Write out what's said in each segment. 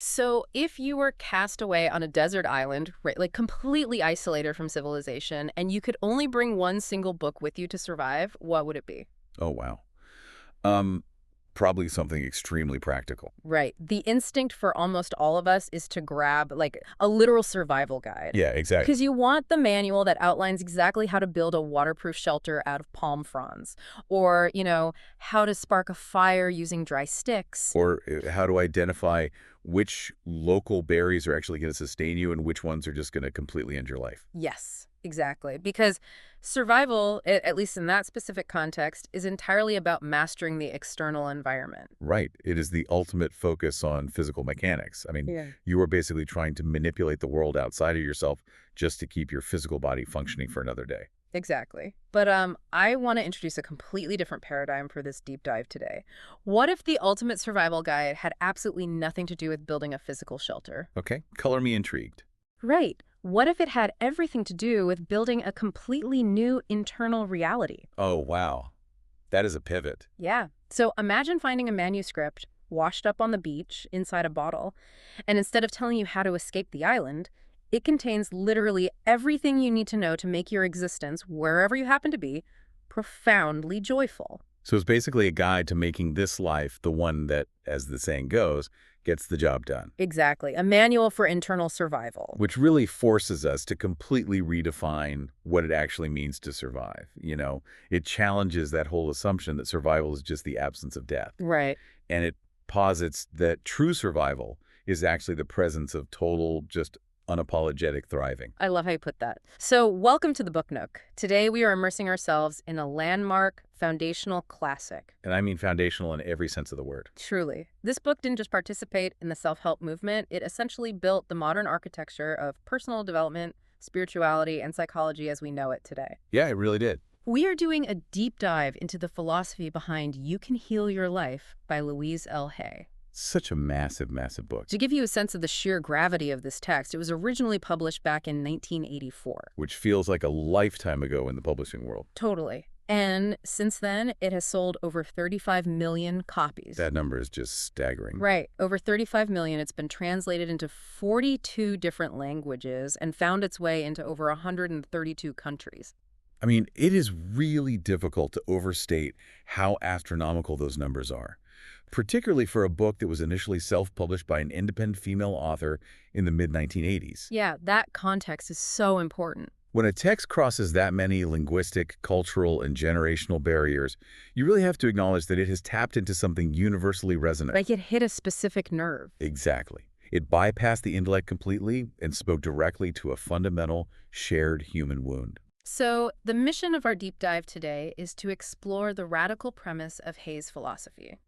So if you were cast away on a desert island, right, like completely isolated from civilization, and you could only bring one single book with you to survive, what would it be? Oh, wow. Um, Probably something extremely practical. Right. The instinct for almost all of us is to grab like a literal survival guide. Yeah, exactly. Because you want the manual that outlines exactly how to build a waterproof shelter out of palm fronds, or, how to spark a fire using dry sticks. Or how to identify which local berries are actually going to sustain you and which ones are just going to completely end your life. Yes, exactly. Because survival, at least in that specific context, is entirely about mastering the external environment. Right. It is the ultimate focus on physical mechanics. I mean, Yeah. you are basically trying to manipulate the world outside of yourself just to keep your physical body functioning for another day. Exactly. But I want to introduce a completely different paradigm for this deep dive today. What if the ultimate survival guide had absolutely nothing to do with building a physical shelter? Okay? Color me intrigued. Right. What if it had everything to do with building a completely new internal reality? Oh, wow. That is a pivot. Yeah. So imagine finding a manuscript washed up on the beach inside a bottle, and instead of telling you how to escape the island, it contains literally everything you need to know to make your existence, wherever you happen to be, profoundly joyful. So it's basically a guide to making this life the one that, as the saying goes, gets the job done, Exactly. A manual for internal survival. which really forces us to completely redefine what it actually means to survive. It challenges that whole assumption that survival is just the absence of death. Right. And it posits that true survival is actually the presence of total, just unapologetic thriving. I love how you put that. So, welcome to the Book Nook. Today, we are immersing ourselves in a landmark, foundational classic. And I mean foundational in every sense of the word. Truly. This book didn't just participate in the self-help movement, it essentially built the modern architecture of personal development, spirituality, and psychology as we know it today. Yeah, it really did. We are doing a deep dive into the philosophy behind You Can Heal Your Life by Louise Hay. Such a massive, massive book, To give you a sense of the sheer gravity of this text, it was originally published back in 1984. which feels like a lifetime ago in the publishing world. Totally. And since then, it has sold over 35 million copies. That number is just staggering. Right. Over 35 million. It's been translated into 42 different languages and found its way into over 132 countries. I mean, it is really difficult to overstate how astronomical those numbers are, particularly for a book that was initially self-published by an independent female author in the mid-1980s. Yeah, that context is so important. When a text crosses that many linguistic, cultural, and generational barriers, you really have to acknowledge that it has tapped into something universally resonant. Like it hit a specific nerve. Exactly. It bypassed the intellect completely and spoke directly to a fundamental, shared human wound. So, the mission of our deep dive today is to explore the radical premise of Hay's philosophy.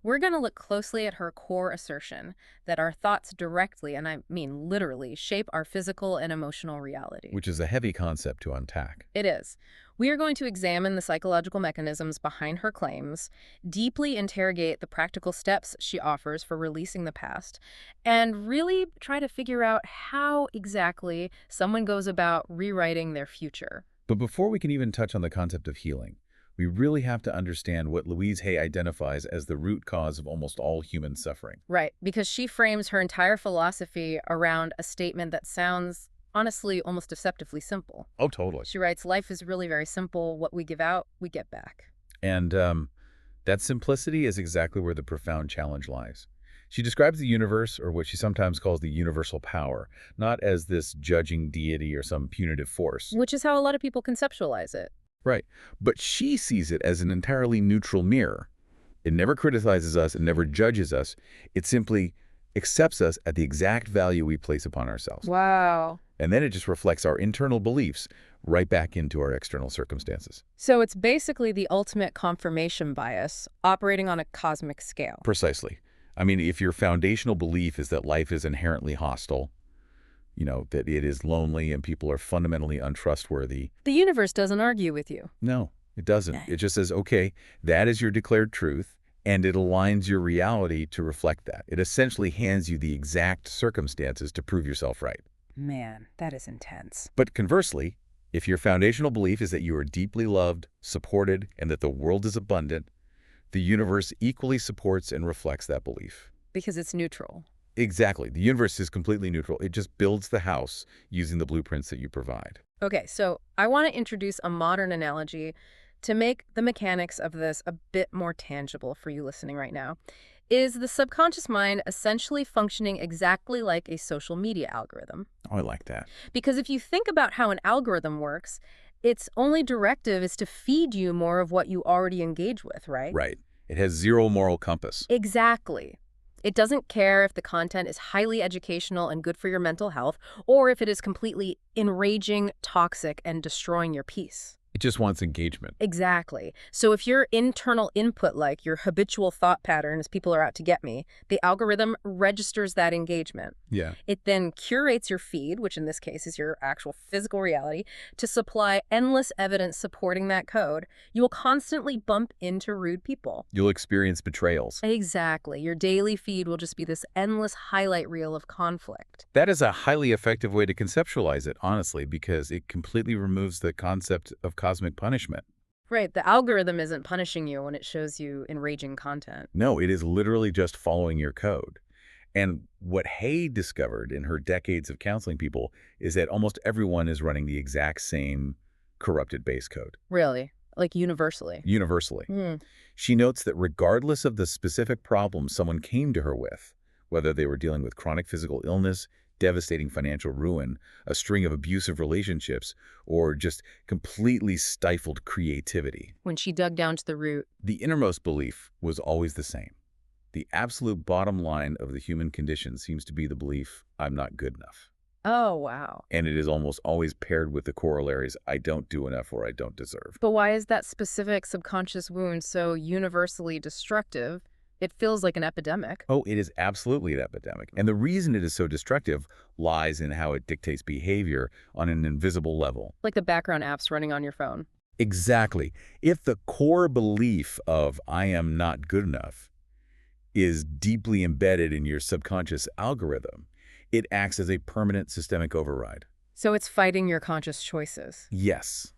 We're going to look closely at her core assertion that our thoughts directly, and I mean literally, shape our physical and emotional reality. Which is a heavy concept to unpack. It is. We are going to examine the psychological mechanisms behind her claims, deeply interrogate the practical steps she offers for releasing the past, and really try to figure out how exactly someone goes about rewriting their future. But before we can even touch on the concept of healing, we really have to understand what Louise Hay identifies as the root cause of almost all human suffering. Right, because she frames her entire philosophy around a statement that sounds, honestly, almost deceptively simple. Oh, totally. She writes, life is really very simple. What we give out, we get back. And that simplicity is exactly where the profound challenge lies. She describes the universe, or what she sometimes calls the universal power, not as this judging deity or some punitive force. Which is how a lot of people conceptualize it. Right. But she sees it as an entirely neutral mirror. It never criticizes us, it never judges us. It simply accepts us at the exact value we place upon ourselves. Wow. And then it just reflects our internal beliefs right back into our external circumstances. So it's basically the ultimate confirmation bias operating on a cosmic scale. Precisely. I mean, if your foundational belief is that life is inherently hostile, that it is lonely and people are fundamentally untrustworthy. The universe doesn't argue with you. No, it doesn't. Okay. It just says, okay, that is your declared truth, and it aligns your reality to reflect that. It essentially hands you the exact circumstances to prove yourself right. Man, that is intense. But conversely, if your foundational belief is that you are deeply loved, supported, and that the world is abundant, the universe equally supports and reflects that belief. Because it's neutral. Exactly. The universe is completely neutral. It just builds the house using the blueprints that you provide. Okay, so I want to introduce a modern analogy to make the mechanics of this a bit more tangible for you listening right now. Is the subconscious mind essentially functioning exactly like a social media algorithm? Oh, I like that. Because if you think about how an algorithm works, its only directive is to feed you more of what you already engage with, right? Right. It has zero moral compass. Exactly. It doesn't care if the content is highly educational and good for your mental health, or if it is completely enraging, toxic, and destroying your peace. It just wants engagement. Exactly. So if your internal input, like your habitual thought patterns, people are out to get me, the algorithm registers that engagement. Yeah. It then curates your feed, which in this case is your actual physical reality, to supply endless evidence supporting that code. You will constantly bump into rude people. You'll experience betrayals. Exactly. Your daily feed will just be this endless highlight reel of conflict. That is a highly effective way to conceptualize it, honestly, because it completely removes the concept of cosmic punishment. Right. The algorithm isn't punishing you when it shows you enraging content. No, it is literally just following your code. And what Hay discovered in her decades of counseling people is that almost everyone is running the exact same corrupted base code, Really. Like universally. universally. Hmm. She notes that regardless of the specific problem someone came to her with, whether they were dealing with chronic physical illness, devastating financial ruin, a string of abusive relationships, or just completely stifled creativity, When she dug down to the root. the innermost belief was always the same. The absolute bottom line of the human condition seems to be the belief, I'm not good enough. Oh, wow. And it is almost always paired with the corollaries, I don't do enough or I don't deserve. But why is that specific subconscious wound so universally destructive? It feels like an epidemic. Oh, it is absolutely an epidemic. And the reason it is so destructive lies in how it dictates behavior on an invisible level. Like the background apps running on your phone. Exactly. If the core belief of I am not good enough is deeply embedded in your subconscious algorithm, it acts as a permanent systemic override. So it's fighting your conscious choices. Yes,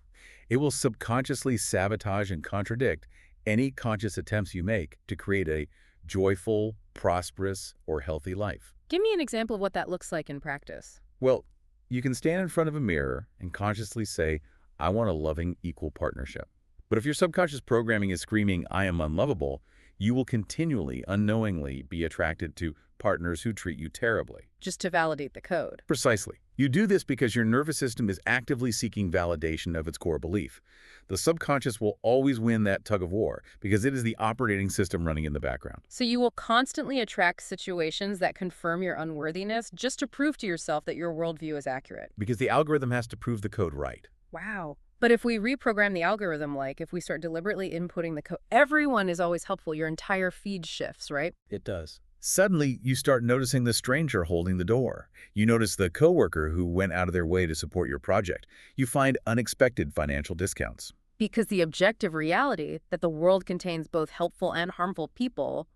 it will subconsciously sabotage and contradict any conscious attempts you make to create a joyful, prosperous, or healthy life. Give me an example of what that looks like in practice. Well, you can stand in front of a mirror and consciously say, I want a loving, equal partnership. But if your subconscious programming is screaming, I am unlovable, you will continually, unknowingly be attracted to partners who treat you terribly. Just to validate the code. Precisely. You do this because your nervous system is actively seeking validation of its core belief. The subconscious will always win that tug of war because it is the operating system running in the background. So you will constantly attract situations that confirm your unworthiness just to prove to yourself that your worldview is accurate. Because the algorithm has to prove the code right. Wow. But if we reprogram the algorithm, like if we start deliberately inputting the code, everyone is always helpful. Your entire feed shifts, right? It does. Suddenly, you start noticing the stranger holding the door. You notice the coworker who went out of their way to support your project. You find unexpected financial discounts. Because the objective reality that the world contains both helpful and harmful people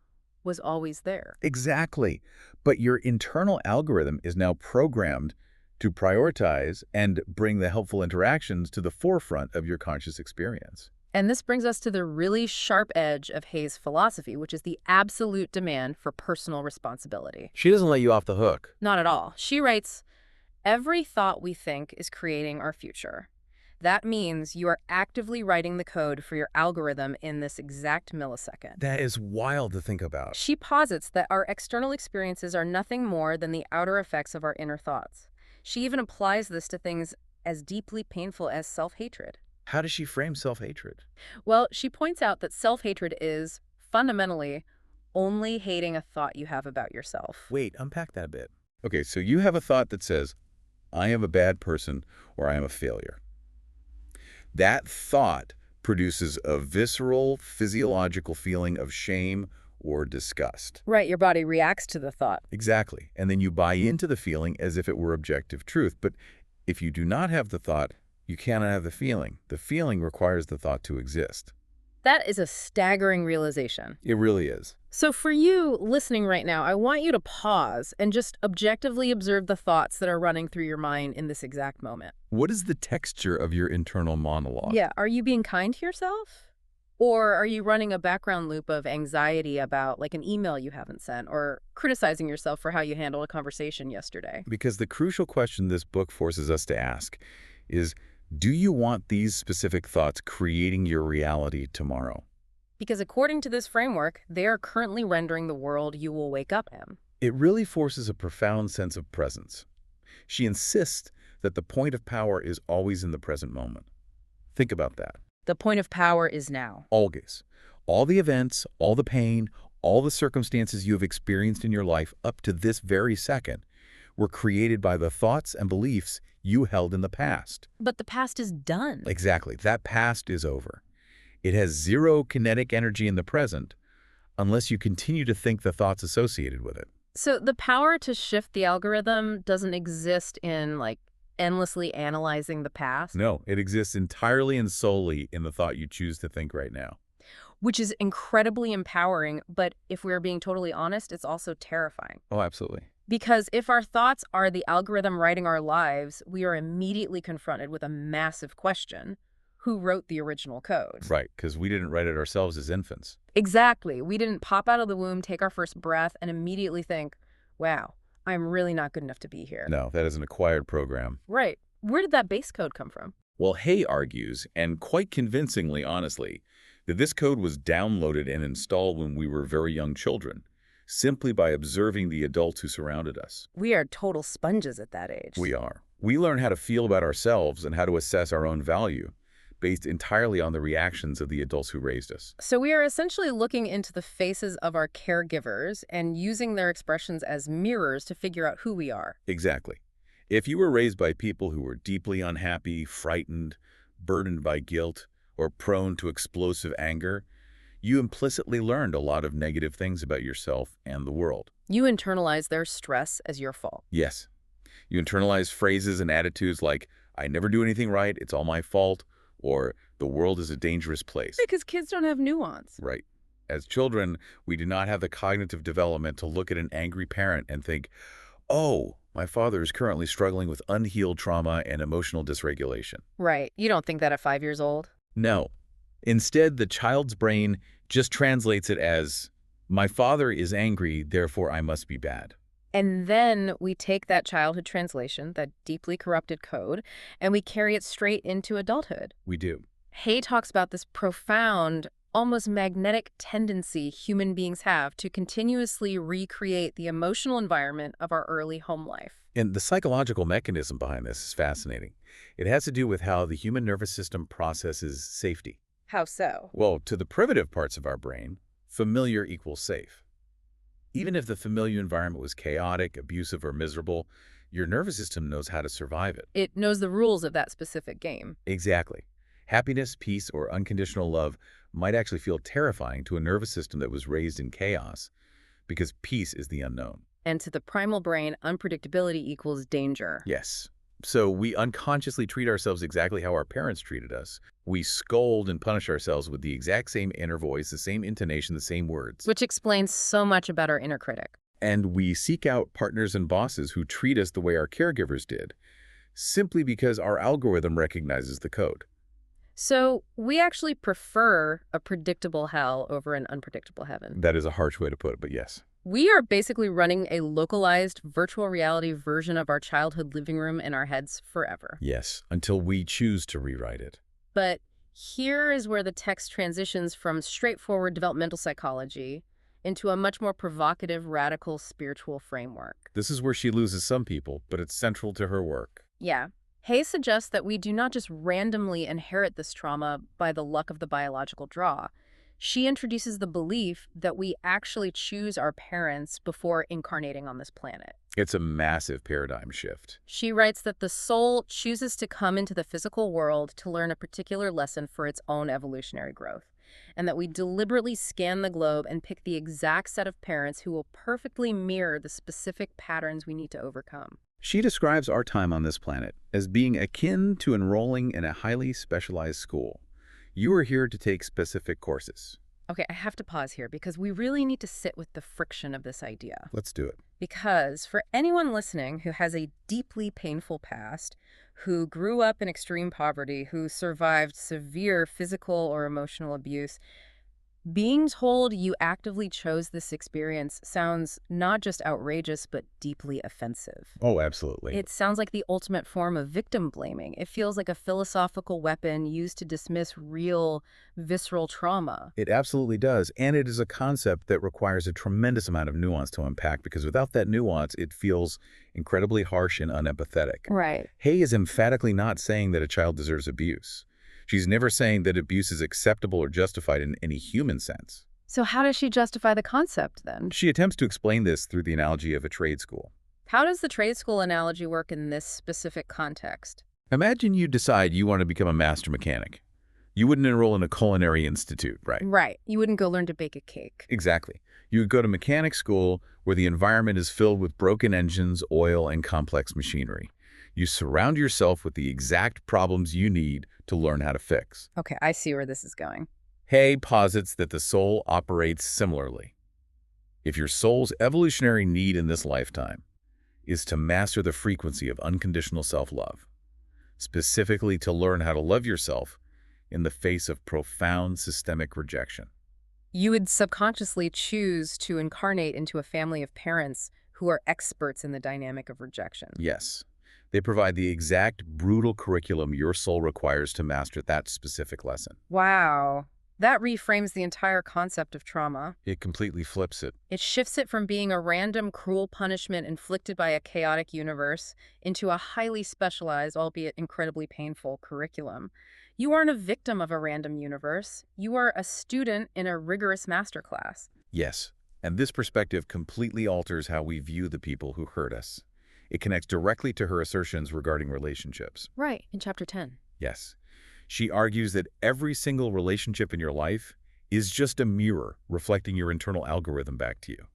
was always there. Exactly. But your internal algorithm is now programmed to prioritize and bring the helpful interactions to the forefront of your conscious experience. And this brings us to the really sharp edge of Hay's philosophy, which is the absolute demand for personal responsibility. She doesn't let you off the hook. Not at all. She writes, every thought we think is creating our future. That means you are actively writing the code for your algorithm in this exact millisecond. That is wild to think about. She posits that our external experiences are nothing more than the outer effects of our inner thoughts. She even applies this to things as deeply painful as self-hatred. How does she frame self-hatred? Well, she points out that self-hatred is, fundamentally, only hating a thought you have about yourself. Wait, unpack that a bit. Okay, so you have a thought that says, I am a bad person or I am a failure. That thought produces a visceral, physiological feeling of shame or disgust. Right, your body reacts to the thought. Exactly. And then you buy into the feeling as if it were objective truth. But if you do not have the thought, you cannot have the feeling. The feeling requires the thought to exist. That is a staggering realization. It really is. So for you listening right now, I want you to pause and just objectively observe the thoughts that are running through your mind in this exact moment. What is the texture of your internal monologue? Yeah, are you being kind to yourself? Or are you running a background loop of anxiety about like an email you haven't sent or criticizing yourself for how you handled a conversation yesterday? Because the crucial question this book forces us to ask is, do you want these specific thoughts creating your reality tomorrow? Because according to this framework, they are currently rendering the world you will wake up in. It really forces a profound sense of presence. She insists that the point of power is always in the present moment. Think about that. The point of power is now. Always. All the events, all the pain, all the circumstances you have experienced in your life up to this very second were created by the thoughts and beliefs you held in the past. But the past is done. Exactly. That past is over. It has zero kinetic energy in the present unless you continue to think the thoughts associated with it. So the power to shift the algorithm doesn't exist in like endlessly analyzing the past, No, it exists entirely and solely in the thought you choose to think right now. which is incredibly empowering. But if we're being totally honest, it's also terrifying. Oh, absolutely. Because if our thoughts are the algorithm writing our lives, we are immediately confronted with a massive question. Who wrote the original code? Right, because we didn't write it ourselves as infants. Exactly. We didn't pop out of the womb, take our first breath, and immediately think, wow, I'm really not good enough to be here. No, that is an acquired program. Right. Where did that base code come from? Well, Hay argues, and quite convincingly, honestly, that this code was downloaded and installed when we were very young children, simply by observing the adults who surrounded us. We are total sponges at that age. We are. We learn how to feel about ourselves and how to assess our own value, based entirely on the reactions of the adults who raised us. So we are essentially looking into the faces of our caregivers and using their expressions as mirrors to figure out who we are. Exactly. If you were raised by people who were deeply unhappy, frightened, burdened by guilt, or prone to explosive anger, you implicitly learned a lot of negative things about yourself and the world. You internalize their stress as your fault. Yes. You internalize phrases and attitudes like, I never do anything right, it's all my fault, or the world is a dangerous place. Because kids don't have nuance. Right. As children, we do not have the cognitive development to look at an angry parent and think, oh, my father is currently struggling with unhealed trauma and emotional dysregulation. Right. You don't think that at 5 years old? No. Instead, the child's brain just translates it as, my father is angry, therefore I must be bad. And then we take that childhood translation, that deeply corrupted code, and we carry it straight into adulthood. We do. Hay talks about this profound, almost magnetic tendency human beings have to continuously recreate the emotional environment of our early home life. And the psychological mechanism behind this is fascinating. It has to do with how the human nervous system processes safety. How so? Well, to the primitive parts of our brain, familiar equals safe. Even if the familiar environment was chaotic, abusive, or miserable, your nervous system knows how to survive it. It knows the rules of that specific game. Exactly. Happiness, peace, or unconditional love might actually feel terrifying to a nervous system that was raised in chaos, because peace is the unknown. And to the primal brain, unpredictability equals danger. Yes. So we unconsciously treat ourselves exactly how our parents treated us. We scold and punish ourselves with the exact same inner voice, the same intonation, the same words. Which explains so much about our inner critic. And we seek out partners and bosses who treat us the way our caregivers did, simply because our algorithm recognizes the code. So we actually prefer a predictable hell over an unpredictable heaven. That is a harsh way to put it, but yes. We are basically running a localized virtual reality version of our childhood living room in our heads forever. Yes, until we choose to rewrite it. But here is where the text transitions from straightforward developmental psychology into a much more provocative, radical spiritual framework. This is where she loses some people, but it's central to her work. Yeah. Hay suggests that we do not just randomly inherit this trauma by the luck of the biological draw. She introduces the belief that we actually choose our parents before incarnating on this planet. It's a massive paradigm shift. She writes that the soul chooses to come into the physical world to learn a particular lesson for its own evolutionary growth, and that we deliberately scan the globe and pick the exact set of parents who will perfectly mirror the specific patterns we need to overcome. She describes our time on this planet as being akin to enrolling in a highly specialized school. You are here to take specific courses. Okay, I have to pause here because we really need to sit with the friction of this idea. Let's do it. Because for anyone listening who has a deeply painful past, who grew up in extreme poverty, who survived severe physical or emotional abuse, being told you actively chose this experience sounds not just outrageous, but deeply offensive. Oh, absolutely. It sounds like the ultimate form of victim blaming. It feels like a philosophical weapon used to dismiss real, visceral trauma. It absolutely does, and it is a concept that requires a tremendous amount of nuance to unpack because without that nuance, it feels incredibly harsh and unempathetic. Right. Hay is emphatically not saying that a child deserves abuse. She's never saying that abuse is acceptable or justified in any human sense. So, how does she justify the concept then? She attempts to explain this through the analogy of a trade school. How does the trade school analogy work in this specific context? Imagine you decide you want to become a master mechanic. You wouldn't enroll in a culinary institute, right? Right. You wouldn't go learn to bake a cake. Exactly. You would go to mechanic school where the environment is filled with broken engines, oil, and complex machinery. You surround yourself with the exact problems you need to learn how to fix. Okay, I see where this is going. Hay posits that the soul operates similarly. If your soul's evolutionary need in this lifetime is to master the frequency of unconditional self-love, specifically to learn how to love yourself in the face of profound systemic rejection. You would subconsciously choose to incarnate into a family of parents who are experts in the dynamic of rejection. Yes, they provide the exact brutal curriculum your soul requires to master that specific lesson. Wow. That reframes the entire concept of trauma. It completely flips it. It shifts it from being a random, cruel punishment inflicted by a chaotic universe into a highly specialized, albeit incredibly painful, curriculum. You aren't a victim of a random universe. You are a student in a rigorous masterclass. Yes, and this perspective completely alters how we view the people who hurt us. It connects directly to her assertions regarding relationships. Right, in Chapter 10. Yes. She argues that every single relationship in your life is just a mirror reflecting your internal algorithm back to you.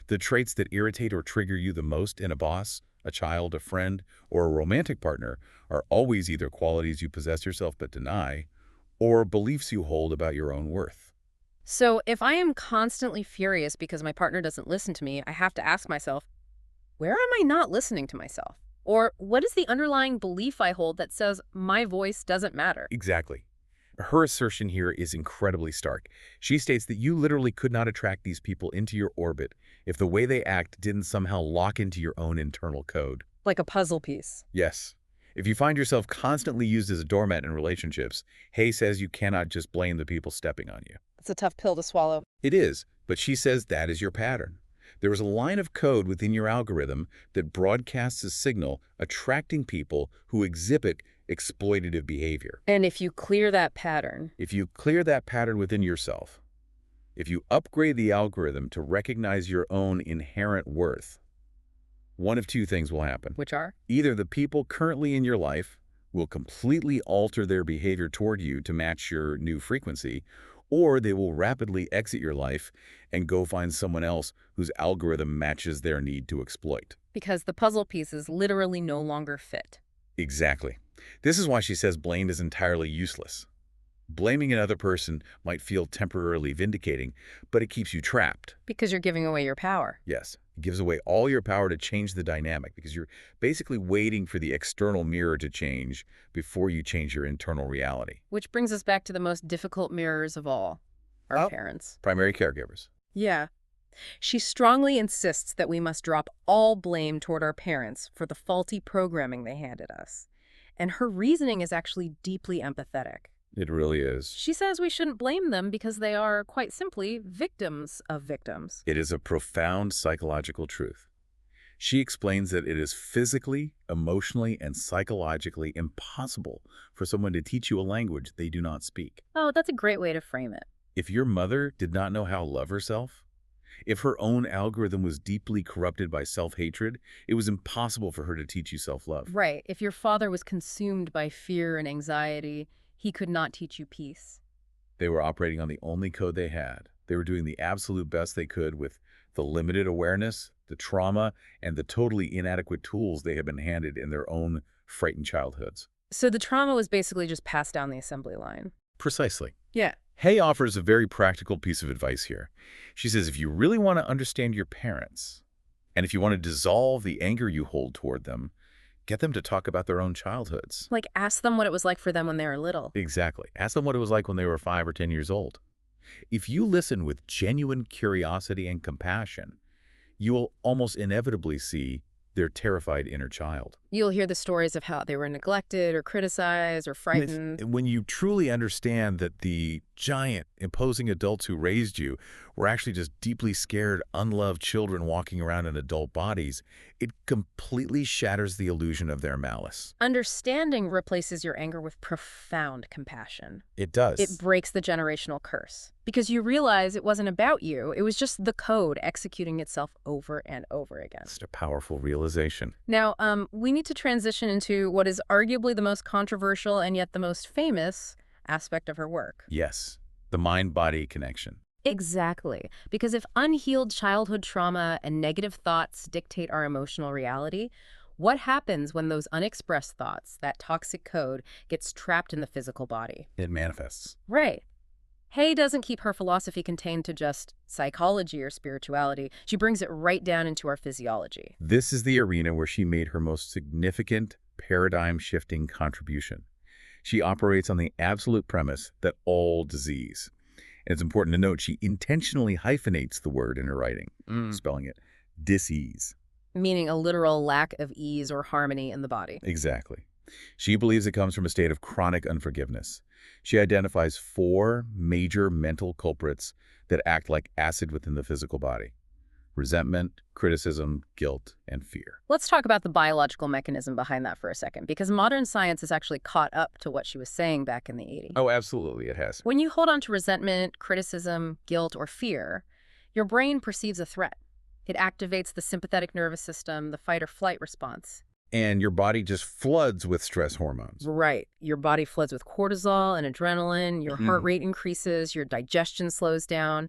The traits that irritate or trigger you the most in a boss, a child, a friend, or a romantic partner are always either qualities you possess yourself but deny, or beliefs you hold about your own worth. So if I am constantly furious because my partner doesn't listen to me, I have to ask myself, where am I not listening to myself? Or what is the underlying belief I hold that says my voice doesn't matter? Exactly. Her assertion here is incredibly stark. She states that you literally could not attract these people into your orbit if the way they act didn't somehow lock into your own internal code. Like a puzzle piece. Yes. If you find yourself constantly used as a doormat in relationships, Hay says you cannot just blame the people stepping on you. It's a tough pill to swallow. It is, but she says that is your pattern. There is a line of code within your algorithm that broadcasts a signal attracting people who exhibit exploitative behavior. And if you clear that pattern, If you clear that pattern within yourself, if you upgrade the algorithm to recognize your own inherent worth, one of two things will happen. which are? Either the people currently in your life will completely alter their behavior toward you to match your new frequency, or they will rapidly exit your life and go find someone else whose algorithm matches their need to exploit. Because the puzzle pieces literally no longer fit. Exactly. This is why she says blame is entirely useless. Blaming another person might feel temporarily vindicating, but it keeps you trapped. Because you're giving away your power. Yes, it gives away all your power to change the dynamic because you're basically waiting for the external mirror to change before you change your internal reality. Which brings us back to the most difficult mirrors of all, our Oh. parents. Primary caregivers. Yeah. She strongly insists that we must drop all blame toward our parents for the faulty programming they handed us. And her reasoning is actually deeply empathetic. It really is. She says we shouldn't blame them because they are, quite simply, victims of victims. It is a profound psychological truth. She explains that it is physically, emotionally, and psychologically impossible for someone to teach you a language they do not speak. Oh, that's a great way to frame it. If your mother did not know how to love herself, if her own algorithm was deeply corrupted by self-hatred, it was impossible for her to teach you self-love. Right. If your father was consumed by fear and anxiety, he could not teach you peace. They were operating on the only code they had. They were doing the absolute best they could with the limited awareness, the trauma, and the totally inadequate tools they had been handed in their own frightened childhoods. So the trauma was basically just passed down the assembly line. Precisely. Yeah. Hay offers a very practical piece of advice here. She says if you really want to understand your parents, and if you want to dissolve the anger you hold toward them, get them to talk about their own childhoods. Like, ask them what it was like for them when they were little. Exactly. Ask them what it was like when they were 5 or 10 years old. If you listen with genuine curiosity and compassion, you will almost inevitably see their terrified inner child. You'll hear the stories of how they were neglected or criticized or frightened. When you truly understand that the giant, imposing adults who raised you were actually just deeply scared, unloved children walking around in adult bodies, it completely shatters the illusion of their malice. Understanding replaces your anger with profound compassion. It does. It breaks the generational curse because you realize it wasn't about you. It was just the code executing itself over and over again. It's a powerful realization. Now, we need to transition into what is arguably the most controversial and yet the most famous aspect of her work. Yes, the mind-body connection. Exactly. Because if unhealed childhood trauma and negative thoughts dictate our emotional reality, what happens when those unexpressed thoughts, that toxic code, gets trapped in the physical body? It manifests. Right. Hay doesn't keep her philosophy contained to just psychology or spirituality. She brings it right down into our physiology. This is the arena where she made her most significant paradigm-shifting contribution. She operates on the absolute premise that all disease, and it's important to note she intentionally hyphenates the word in her writing, spelling it dis-ease. Meaning a literal lack of ease or harmony in the body. Exactly. She believes it comes from a state of chronic unforgiveness. She identifies 4 major mental culprits that act like acid within the physical body: resentment, criticism, guilt, and fear. Let's talk about the biological mechanism behind that for a second, because modern science has actually caught up to what she was saying back in the 80s. Oh, absolutely, it has. When you hold on to resentment, criticism, guilt, or fear, your brain perceives a threat. It activates the sympathetic nervous system, the fight or flight response. And your body just floods with stress hormones. Right. Your body floods with cortisol and adrenaline, your heart rate increases, your digestion slows down.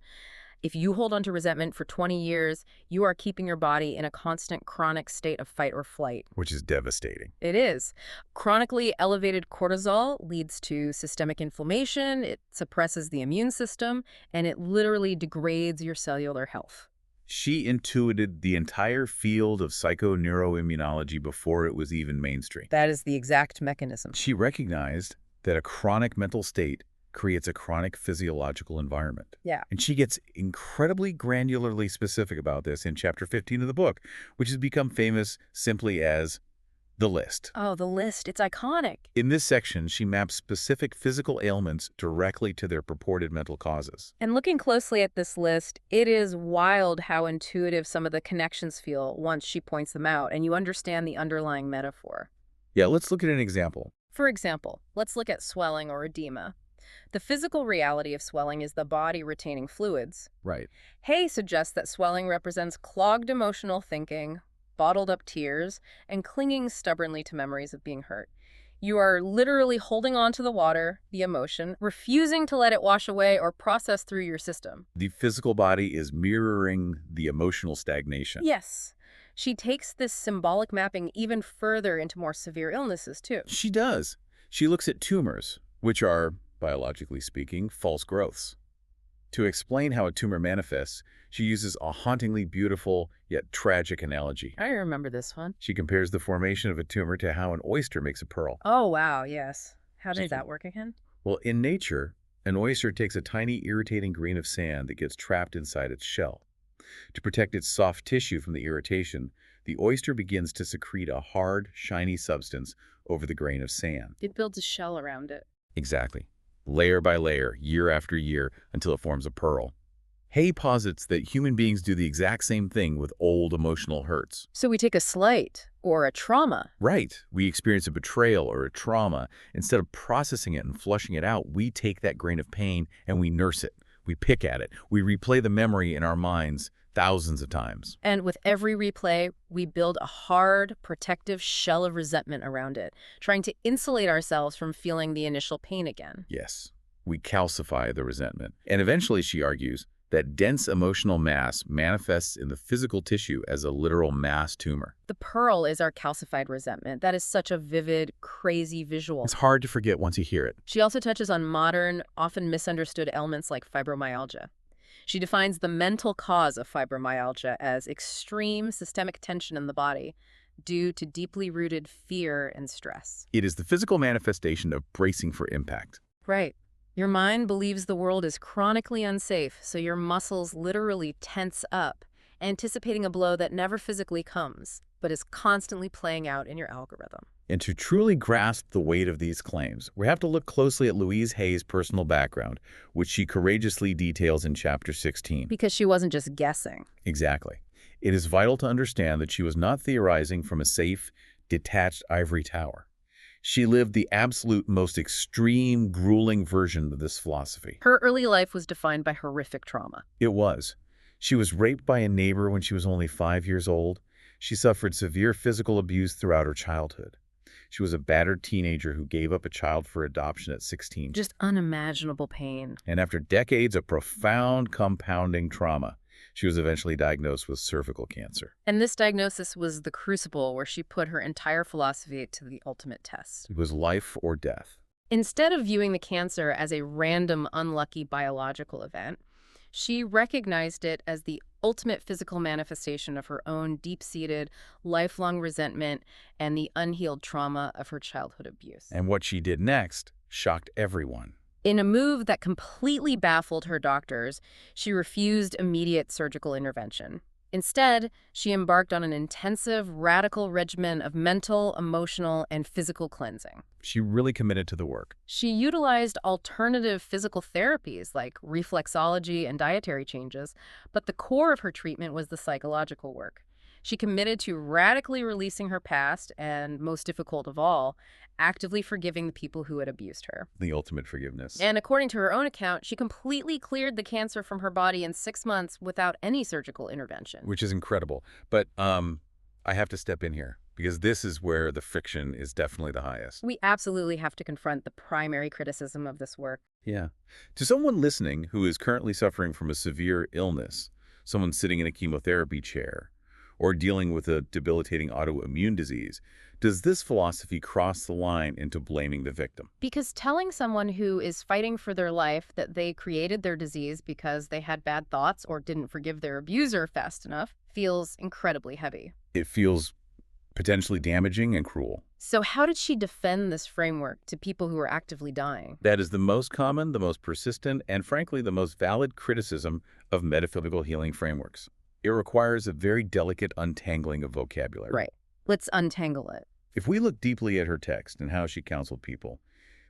If you hold on to resentment for 20 years, you are keeping your body in a constant chronic state of fight or flight. Which is devastating. It is. Chronically elevated cortisol leads to systemic inflammation, it suppresses the immune system, and it literally degrades your cellular health. She intuited the entire field of psychoneuroimmunology before it was even mainstream. That is the exact mechanism. She recognized that a chronic mental state creates a chronic physiological environment. Yeah. And she gets incredibly granularly specific about this in chapter 15 of the book, which has become famous simply as the list. Oh, the list. It's iconic. In this section, she maps specific physical ailments directly to their purported mental causes. And looking closely at this list, it is wild how intuitive some of the connections feel once she points them out, and you understand the underlying metaphor. Yeah, let's look at an example. For example, let's look at swelling or edema. The physical reality of swelling is the body retaining fluids. Right. Hay suggests that swelling represents clogged emotional thinking, bottled up tears, and clinging stubbornly to memories of being hurt. You are literally holding on to the water, the emotion, refusing to let it wash away or process through your system. The physical body is mirroring the emotional stagnation. Yes. She takes this symbolic mapping even further into more severe illnesses, too. She does. She looks at tumors, which are, biologically speaking, false growths. To explain how a tumor manifests, she uses a hauntingly beautiful yet tragic analogy. I remember this one. She compares the formation of a tumor to how an oyster makes a pearl. Oh, wow, yes. How does that work again? Well, in nature, an oyster takes a tiny irritating grain of sand that gets trapped inside its shell. To protect its soft tissue from the irritation, the oyster begins to secrete a hard, shiny substance over the grain of sand. It builds a shell around it. Exactly. Layer by layer, year after year, until it forms a pearl. Hay posits that human beings do the exact same thing with old emotional hurts. So we take a slight or a trauma. Right. We experience a betrayal or a trauma. Instead of processing it and flushing it out, we take that grain of pain and we nurse it. We pick at it. We replay the memory in our minds thousands of times. And with every replay, we build a hard, protective shell of resentment around it, trying to insulate ourselves from feeling the initial pain again. Yes. We calcify the resentment. And eventually, she argues, That dense emotional mass manifests in the physical tissue as a literal mass tumor. The pearl is our calcified resentment. That is such a vivid, crazy visual. It's hard to forget once you hear it. She also touches on modern, often misunderstood elements like fibromyalgia. She defines the mental cause of fibromyalgia as extreme systemic tension in the body due to deeply rooted fear and stress. It is the physical manifestation of bracing for impact. Right. Your mind believes the world is chronically unsafe, so your muscles literally tense up, anticipating a blow that never physically comes, but is constantly playing out in your algorithm. And to truly grasp the weight of these claims, we have to look closely at Louise Hay's personal background, which she courageously details in Chapter 16. Because she wasn't just guessing. Exactly. It is vital to understand that she was not theorizing from a safe, detached ivory tower. She lived the absolute most extreme, grueling version of this philosophy. Her early life was defined by horrific trauma. It was. She was raped by a neighbor when she was only 5 years old. She suffered severe physical abuse throughout her childhood. She was a battered teenager who gave up a child for adoption at 16. Just unimaginable pain. And after decades of profound compounding trauma, she was eventually diagnosed with cervical cancer. And this diagnosis was the crucible where she put her entire philosophy to the ultimate test. It was life or death. Instead of viewing the cancer as a random, unlucky biological event, she recognized it as the ultimate physical manifestation of her own deep-seated, lifelong resentment and the unhealed trauma of her childhood abuse. And what she did next shocked everyone. In a move that completely baffled her doctors, she refused immediate surgical intervention. Instead, she embarked on an intensive, radical regimen of mental, emotional, and physical cleansing. She really committed to the work. She utilized alternative physical therapies like reflexology and dietary changes, but the core of her treatment was the psychological work. She committed to radically releasing her past and, most difficult of all, actively forgiving the people who had abused her. The ultimate forgiveness. And according to her own account, she completely cleared the cancer from her body in 6 months without any surgical intervention. Which is incredible. But I have to step in here because this is where the friction is definitely the highest. We absolutely have to confront the primary criticism of this work. Yeah. To someone listening who is currently suffering from a severe illness, someone sitting in a chemotherapy chair, or dealing with a debilitating autoimmune disease, does this philosophy cross the line into blaming the victim? Because telling someone who is fighting for their life that they created their disease because they had bad thoughts or didn't forgive their abuser fast enough feels incredibly heavy. It feels potentially damaging and cruel. So how did she defend this framework to people who are actively dying? That is the most common, the most persistent, and frankly, the most valid criticism of metaphysical healing frameworks. It requires a very delicate untangling of vocabulary. Right. Let's untangle it. If we look deeply at her text and how she counseled people,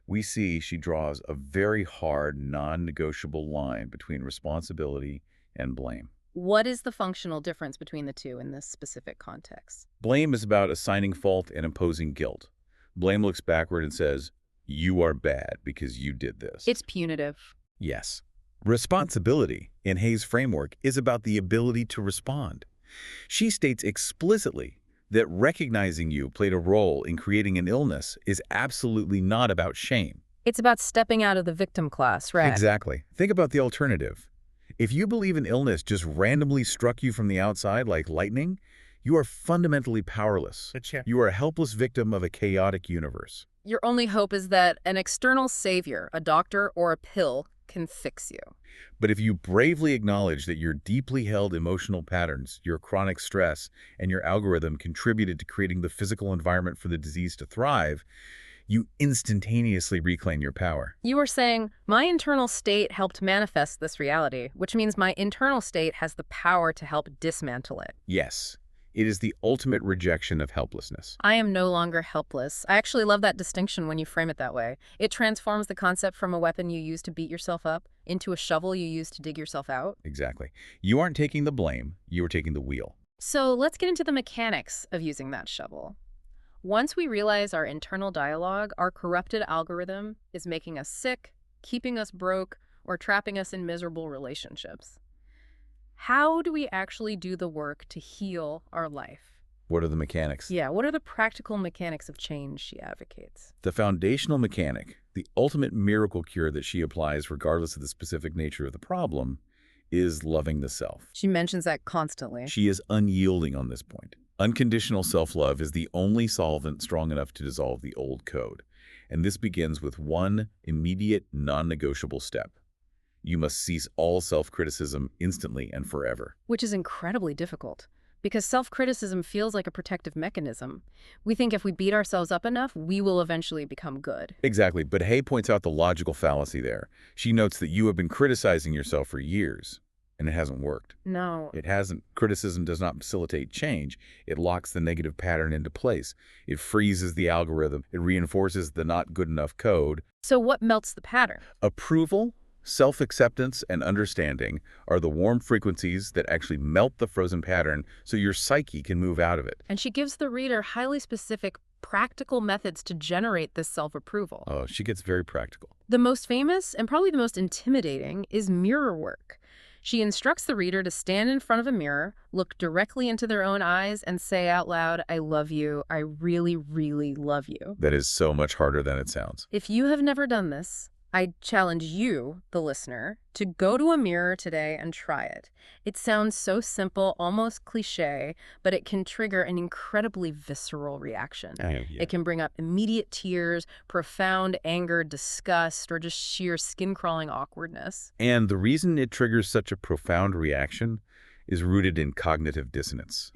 we see she draws a very hard, non-negotiable line between responsibility and blame. What is the functional difference between the two in this specific context? Blame is about assigning fault and imposing guilt. Blame looks backward and says, you are bad because you did this. It's punitive. Yes. Responsibility, in Hay's framework, is about the ability to respond. She states explicitly that recognizing you played a role in creating an illness is absolutely not about shame. It's about stepping out of the victim class, right? Exactly. Think about the alternative. If you believe an illness just randomly struck you from the outside like lightning, you are fundamentally powerless. You are a helpless victim of a chaotic universe. Your only hope is that an external savior, a doctor or a pill, can fix you. But if you bravely acknowledge that your deeply held emotional patterns, your chronic stress, and your algorithm contributed to creating the physical environment for the disease to thrive, you instantaneously reclaim your power. You are saying, my internal state helped manifest this reality, which means my internal state has the power to help dismantle it. Yes. It is the ultimate rejection of helplessness. I am no longer helpless. I actually love that distinction when you frame it that way. It transforms the concept from a weapon you use to beat yourself up into a shovel you use to dig yourself out. Exactly. You aren't taking the blame, you are taking the wheel. So let's get into the mechanics of using that shovel. Once we realize our internal dialogue, our corrupted algorithm is making us sick, keeping us broke, or trapping us in miserable relationships. How do we actually do the work to heal our life? What are the mechanics? Yeah, what are the practical mechanics of change she advocates? The foundational mechanic, the ultimate miracle cure that she applies regardless of the specific nature of the problem, is loving the self. She mentions that constantly. She is unyielding on this point. Unconditional self-love is the only solvent strong enough to dissolve the old code. And this begins with one immediate, non-negotiable step. You must cease all self-criticism instantly and forever. Which is incredibly difficult, because self-criticism feels like a protective mechanism. We think if we beat ourselves up enough, we will eventually become good. Exactly, but Hay points out the logical fallacy there. She notes that you have been criticizing yourself for years, and it hasn't worked. No. It hasn't. Criticism does not facilitate change. It locks the negative pattern into place. It freezes the algorithm. It reinforces the not good enough code. So what melts the pattern? Approval, self-acceptance, and understanding are the warm frequencies that actually melt the frozen pattern so your psyche can move out of it. And she gives the reader highly specific, practical methods to generate this self-approval. Oh, she gets very practical. The most famous, and probably the most intimidating, is mirror work. She instructs the reader to stand in front of a mirror, look directly into their own eyes, and say out loud, "I love you. I really, really love you." That is so much harder than it sounds. If you have never done this, I challenge you, the listener, to go to a mirror today and try it. It sounds so simple, almost cliche, but it can trigger an incredibly visceral reaction. Yeah. It can bring up immediate tears, profound anger, disgust, or just sheer skin-crawling awkwardness. And the reason it triggers such a profound reaction is rooted in cognitive dissonance.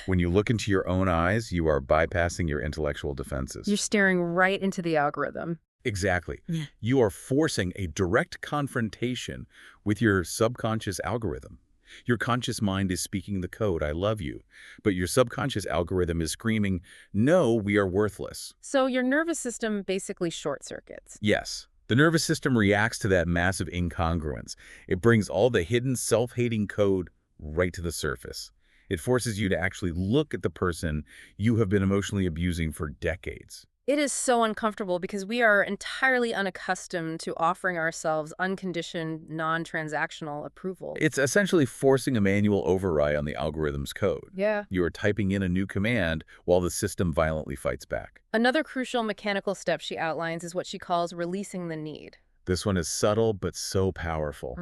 When you look into your own eyes, you are bypassing your intellectual defenses. You're staring right into the algorithm. Exactly. You are forcing a direct confrontation with your subconscious algorithm. Your conscious mind is speaking the code, "I love you," but your subconscious algorithm is screaming, "No, we are worthless." So your nervous system basically short circuits. Yes. The nervous system reacts to that massive incongruence. It brings all the hidden self-hating code right to the surface. It forces you to actually look at the person you have been emotionally abusing for decades. It is so uncomfortable because we are entirely unaccustomed to offering ourselves unconditioned, non-transactional approval. It's essentially forcing a manual override on the algorithm's code. Yeah. You are typing in a new command while the system violently fights back. Another crucial mechanical step she outlines is what she calls releasing the need. This one is subtle but so powerful.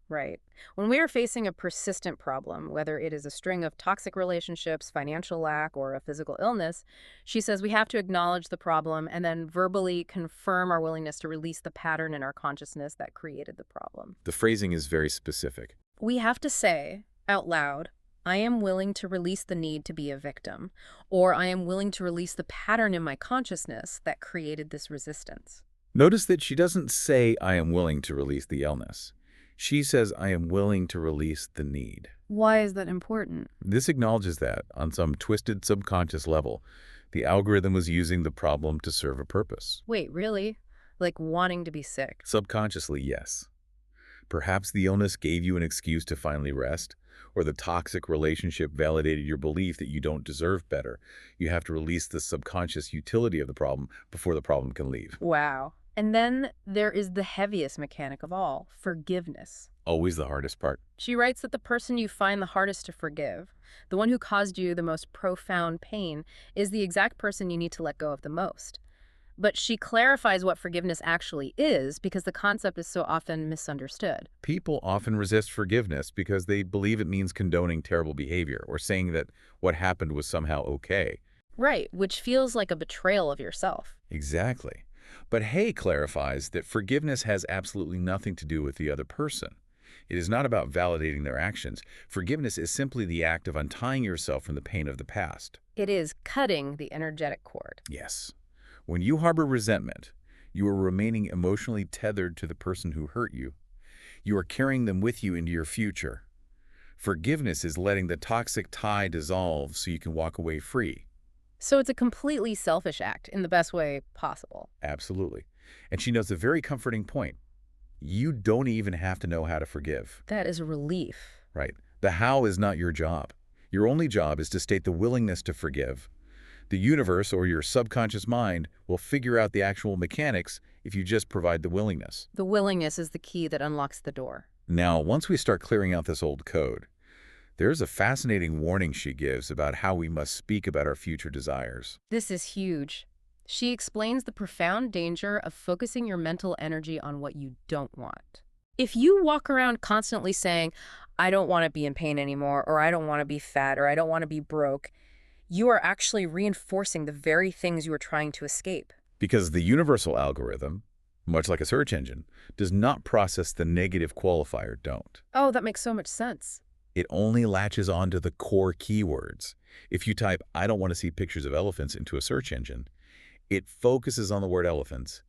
Right. When we are facing a persistent problem, whether it is a string of toxic relationships, financial lack, or a physical illness, she says we have to acknowledge the problem and then verbally confirm our willingness to release the pattern in our consciousness that created the problem. The phrasing is very specific. We have to say out loud, "I am willing to release the need to be a victim," or "I am willing to release the pattern in my consciousness that created this resistance." Notice that she doesn't say, "I am willing to release the illness." She says, "I am willing to release the need." Why is that important? This acknowledges that, on some twisted subconscious level, the algorithm was using the problem to serve a purpose. Wait, really? Like wanting to be sick? Subconsciously, yes. Perhaps the illness gave you an excuse to finally rest, or the toxic relationship validated your belief that you don't deserve better. You have to release the subconscious utility of the problem before the problem can leave. Wow. And then there is the heaviest mechanic of all, forgiveness. Always the hardest part. She writes that the person you find the hardest to forgive, the one who caused you the most profound pain, is the exact person you need to let go of the most. But she clarifies what forgiveness actually is because the concept is so often misunderstood. People often resist forgiveness because they believe it means condoning terrible behavior or saying that what happened was somehow okay. Right, which feels like a betrayal of yourself. Exactly. But Hay clarifies that forgiveness has absolutely nothing to do with the other person. It is not about validating their actions. Forgiveness is simply the act of untying yourself from the pain of the past. It is cutting the energetic cord. Yes. When you harbor resentment, you are remaining emotionally tethered to the person who hurt you. You are carrying them with you into your future. Forgiveness is letting the toxic tie dissolve so you can walk away free. So it's a completely selfish act in the best way possible. Absolutely. And she notes a very comforting point. You don't even have to know how to forgive. That is a relief. Right. The how is not your job. Your only job is to state the willingness to forgive. The universe or your subconscious mind will figure out the actual mechanics if you just provide the willingness. The willingness is the key that unlocks the door. Now, once we start clearing out this old code, there's a fascinating warning she gives about how we must speak about our future desires. This is huge. She explains the profound danger of focusing your mental energy on what you don't want. If you walk around constantly saying, I don't want to be in pain anymore, or I don't want to be fat, or I don't want to be broke, you are actually reinforcing the very things you are trying to escape. Because the universal algorithm, much like a search engine, does not process the negative qualifier don't. Oh, that makes so much sense. It only latches onto the core keywords. If you type, "I don't want to see pictures of elephants" into a search engine, it focuses on the word elephants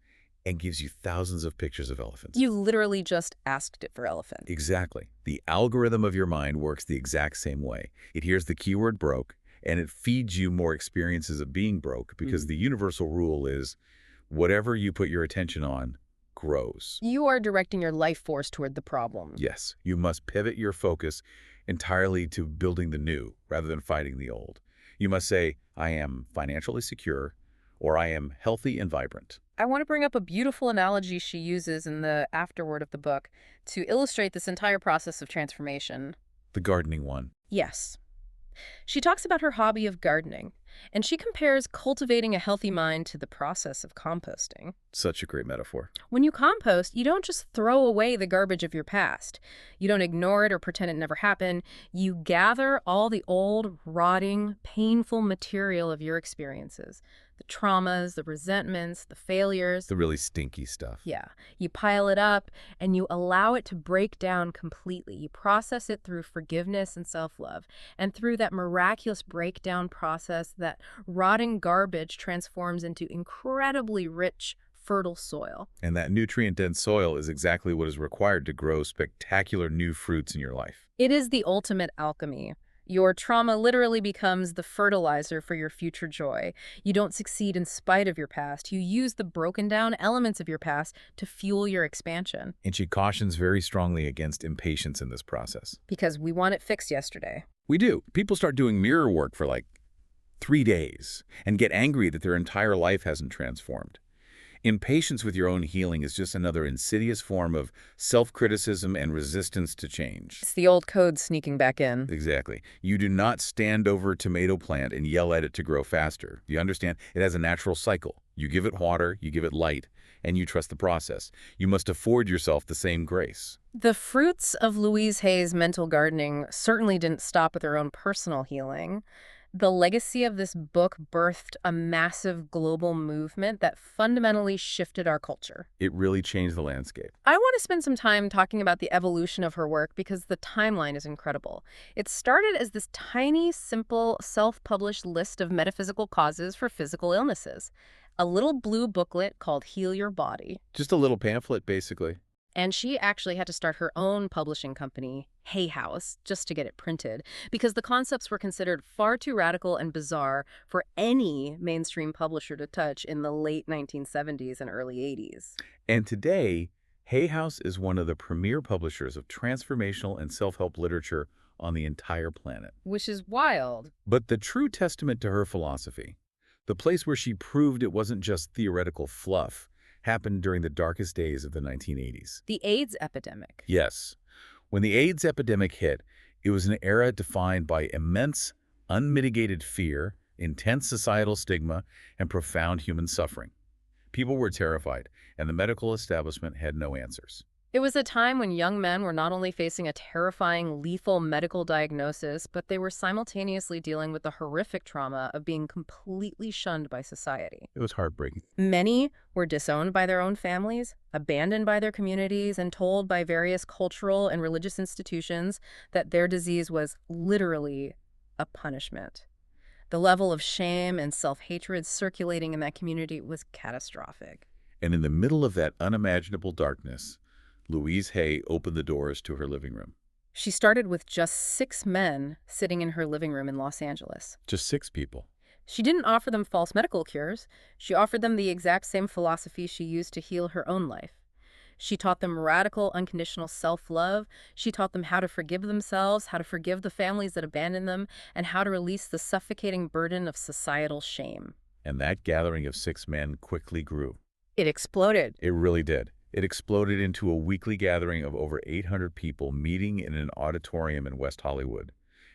and gives you thousands of pictures of elephants. You literally just asked it for elephant. Exactly. The algorithm of your mind works the exact same way. It hears the keyword broke, and it feeds you more experiences of being broke because the universal rule is whatever you put your attention on grows. You are directing your life force toward the problem. Yes, you must pivot your focus entirely to building the new rather than fighting the old. You must say, "I am financially secure," or "I am healthy and vibrant." I want to bring up a beautiful analogy she uses in the afterword of the book to illustrate this entire process of transformation. The gardening one. Yes. She talks about her hobby of gardening, and she compares cultivating a healthy mind to the process of composting. Such a great metaphor. When you compost, you don't just throw away the garbage of your past. You don't ignore it or pretend it never happened. You gather all the old, rotting, painful material of your experiences. The traumas, the resentments, the failures. The really stinky stuff. Yeah. You pile it up and you allow it to break down completely. You process it through forgiveness and self-love. And through that miraculous breakdown process, that rotting garbage transforms into incredibly rich, fertile soil. And that nutrient-dense soil is exactly what is required to grow spectacular new fruits in your life. It is the ultimate alchemy. Your trauma literally becomes the fertilizer for your future joy. You don't succeed in spite of your past. You use the broken down elements of your past to fuel your expansion. And she cautions very strongly against impatience in this process. Because we want it fixed yesterday. We do. People start doing mirror work for like 3 days and get angry that their entire life hasn't transformed. Impatience with your own healing is just another insidious form of self-criticism and resistance to change. It's the old code sneaking back in. Exactly. You do not stand over a tomato plant and yell at it to grow faster. You understand? It has a natural cycle. You give it water, you give it light, and you trust the process. You must afford yourself the same grace. The fruits of Louise Hay's mental gardening certainly didn't stop with her own personal healing. The legacy of this book birthed a massive global movement that fundamentally shifted our culture. It really changed the landscape. I want to spend some time talking about the evolution of her work because the timeline is incredible. It started as this tiny, simple, self-published list of metaphysical causes for physical illnesses. A little blue booklet called Heal Your Body. Just a little pamphlet, basically. And she actually had to start her own publishing company, Hay House, just to get it printed, because the concepts were considered far too radical and bizarre for any mainstream publisher to touch in the late 1970s and early 80s. And today, Hay House is one of the premier publishers of transformational and self-help literature on the entire planet. Which is wild. But the true testament to her philosophy, the place where she proved it wasn't just theoretical fluff, happened during the darkest days of the 1980s. The AIDS epidemic. Yes. When the AIDS epidemic hit, it was an era defined by immense, unmitigated fear, intense societal stigma, and profound human suffering. People were terrified, and the medical establishment had no answers. It was a time when young men were not only facing a terrifying, lethal medical diagnosis, but they were simultaneously dealing with the horrific trauma of being completely shunned by society. It was heartbreaking. Many were disowned by their own families, abandoned by their communities, and told by various cultural and religious institutions that their disease was literally a punishment. The level of shame and self-hatred circulating in that community was catastrophic. And in the middle of that unimaginable darkness, Louise Hay opened the doors to her living room. She started with just 6 men sitting in her living room in Los Angeles. Just 6 people. She didn't offer them false medical cures. She offered them the exact same philosophy she used to heal her own life. She taught them radical, unconditional self-love. She taught them how to forgive themselves, how to forgive the families that abandoned them, and how to release the suffocating burden of societal shame. And that gathering of 6 men quickly grew. It exploded. It really did. It exploded into a weekly gathering of over 800 people meeting in an auditorium in West Hollywood,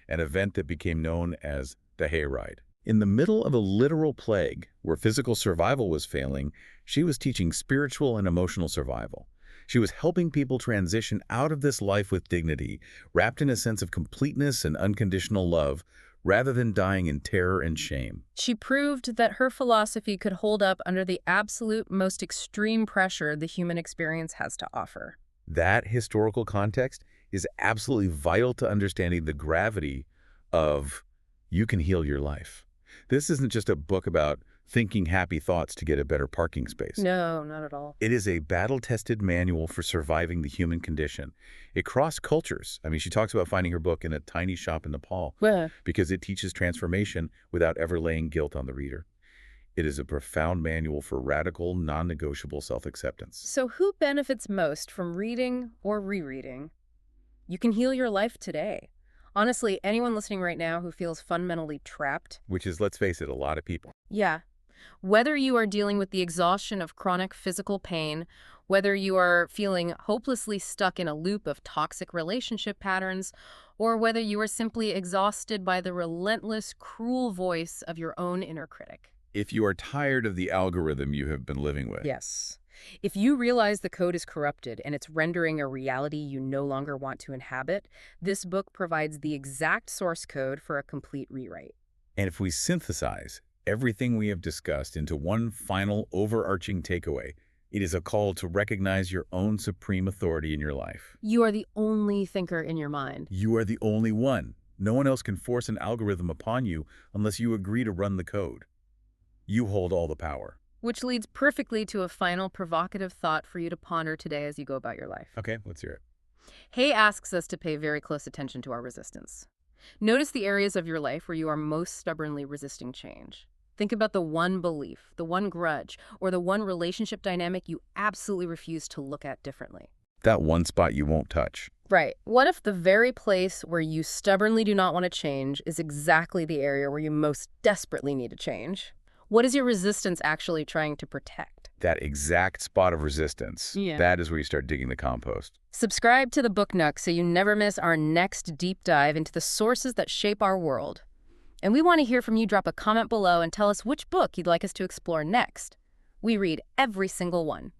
an event that became known as the Hayride. In the middle of a literal plague, where physical survival was failing, she was teaching spiritual and emotional survival. She was helping people transition out of this life with dignity, wrapped in a sense of completeness and unconditional love, rather than dying in terror and shame. She proved that her philosophy could hold up under the absolute most extreme pressure the human experience has to offer. That historical context is absolutely vital to understanding the gravity of "you can heal your life." This isn't just a book about thinking happy thoughts to get a better parking space. No, not at all. It is a battle-tested manual for surviving the human condition. It crossed cultures. I mean, she talks about finding her book in a tiny shop in Nepal Well, because it teaches transformation without ever laying guilt on the reader. It is a profound manual for radical, non-negotiable self-acceptance. so who benefits most from reading or rereading? You can heal your life today. Honestly, anyone listening right now who feels fundamentally trapped, Which is, let's face it, a lot of people. yeah. Whether you are dealing with the exhaustion of chronic physical pain, whether you are feeling hopelessly stuck in a loop of toxic relationship patterns, or whether you are simply exhausted by the relentless, cruel voice of your own inner critic. If you are tired of the algorithm you have been living with. Yes. If you realize the code is corrupted and it's rendering a reality you no longer want to inhabit, this book provides the exact source code for a complete rewrite. And if we synthesize everything we have discussed into one final overarching takeaway, it is a call to recognize your own supreme authority in your life. You are the only thinker in your mind. You are the only one. No one else can force an algorithm upon you unless you agree to run the code. You hold all the power. Which leads perfectly to a final provocative thought for you to ponder today as you go about your life. Okay, let's hear it. Hay asks us to pay very close attention to our resistance. Notice the areas of your life where you are most stubbornly resisting change. Think about the one belief, the one grudge, or the one relationship dynamic you absolutely refuse to look at differently. That one spot you won't touch. Right. What if the very place where you stubbornly do not want to change is exactly the area where you most desperately need to change? What is your resistance actually trying to protect? That exact spot of resistance. Yeah. That is where you start digging the compost. Subscribe to the Book Nook so you never miss our next deep dive into the sources that shape our world. And we want to hear from you. Drop a comment below and tell us which book you'd like us to explore next. We read every single one.